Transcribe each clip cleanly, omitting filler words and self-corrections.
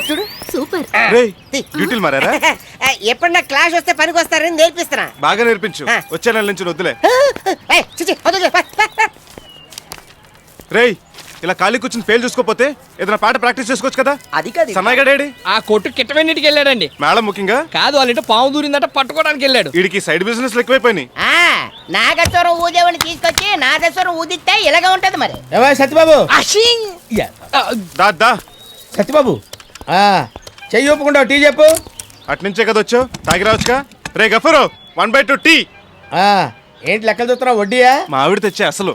చూడు సూపర్. రేయ్ డ్యూటీలు మారారా? ఎప్పుడన్నా క్లాస్ వస్తే పనికి వస్తారని నేర్పిస్తున్నా. బాగా నేర్పించు. వచ్చే నెల నుంచి వద్దులే. రేయ్ ఇలా ఖాళీ కూర్చుని ఫెయిల్ చూసుకోపోతే ఏదైనా పాట ప్రాక్టీస్ చేసుకోవచ్చు కదా. అది కాదు సన్నాయి గడేడి ఆ కొట్టు కిట్టవెన్నిటికి వెళ్ళాడండి. మేడం ముఖ్యంగా కాదు, వాళ్ళ ఇంట్లో పాము దూరిందట, పట్టుకోవడానికి వెళ్ళాడు. వీడికి సైడ్ బిజినెస్ ఎక్కువైపోయినాయి. నాగస్వరం ఊదేవాడిని తీసుకొచ్చి నాగస్వరం ఊదిస్తే ఇలాగా ఉంటది మరి. సత్యబాబు దా సత్యబాబు చెయ్యి ఒప్పుకుంటావు, టీ చెప్పు. అట్నుంచే కదా వచ్చావు, తాగి రావచ్చుగా. రే గఫరు 1/2 టీ. ఏంటి లెక్కలు చూస్తున్నావు? వడ్డీయా? మా ఆవిడ తెచ్చే అసలు.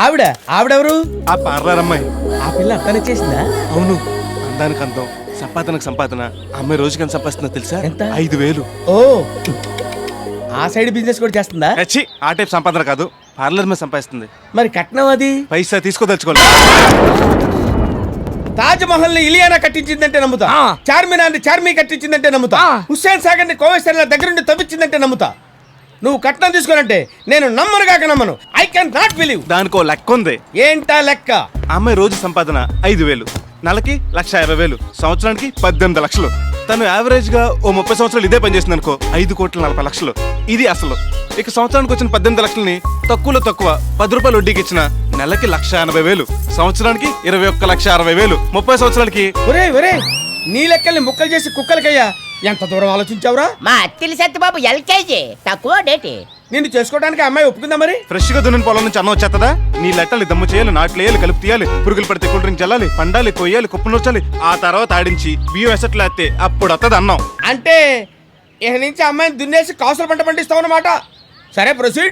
ఆవిడెవరు? ఆ పార్లర్ అమ్మాయి. ఆ పిల్ల అట్టనే చేసిందా? అవును, అందానికి అందం, సంపాదనకు సంపాదన. అమ్మాయి రోజుకి ఎంత సంపాదిస్తుందో తెలుసా? ఎంత? 5,000. ఓ, ఆ సైడ్ బిజినెస్ కూడా చేస్తుందా? ఛీ, ఆ టైప్ సంపాదన కాదు, పార్లర్ మీద సంపాదిస్తుంది. మరి కట్నం అది? పైసా తీసుకోదలుచుకోవాలి. తాజ్ మహల్ ని ఇలియానా కట్టించిందంటే నమ్ముతా. చార్మినార్ ని చార్మి కట్టించిందంటే నమ్ముతా. హుస్సేన్ సాగర్ ని కోవేశ్వర దగ్గరుండి తవ్వించిందంటే నమ్ముతా. నువ్వు కట్నం తీసుకోనంటే నేను నమ్మనుగాక నమ్మను. I can not believe. దానికో లెక్క ఉంది. ఏంటా లెక్క? అమ్మాయి రోజు సంపాదన 5,000, నెలకి 1,50,000, సంవత్సరానికి 18 లక్షలు. తను యావరేజ్ గా ఓ 30 సంవత్సరాలు ఇదే పని చేసింది అనుకో, 5,40,00,000. ఇది అసలు. ఇక సంవత్సరానికి వచ్చిన 18 లక్షలని తక్కువలో తక్కువ 10 రూపాయలు వడ్డీకి ఇచ్చిన నెలకి 1,80,000, సంవత్సరానికి 21,60,000, 30 సంవత్సరాలకి. ఒరే ఒరే, నీ లెక్కల్ని ముక్కలు చేసి కుక్కలకయ్యా. ఎంత దూరం ఆలోచించావురా? మా అత్తిలి సత్యబాబు LKG తక్కువ డేటి. నిన్ను చేసుకోవడానికి అమ్మాయి ఒప్పుకుందా మరి? ఫ్రెష్ గా దున్నిన పొలం నుంచి అన్నం వచ్చేస్తుందా? నీ లెట్టలు దమ్ము చేయాలి, నాట్లు వేయాలి, కలుపు తీయాలి, పురుగులు పడితే కూల్ డ్రింక్ చల్లాలి, పండాలి, కొయ్యాలి, కుప్పలు నూర్చాలి, ఆ తర్వాత ఆడించి బియ్యం ఎసట్లు వేస్తే అప్పుడు వస్తుంది అన్నం. అంటే ఇక నుంచి అమ్మాయిని దున్నేసి కాసులు పంట పండిస్తావు అన్నమాట. సరే, ప్రొసీడ్.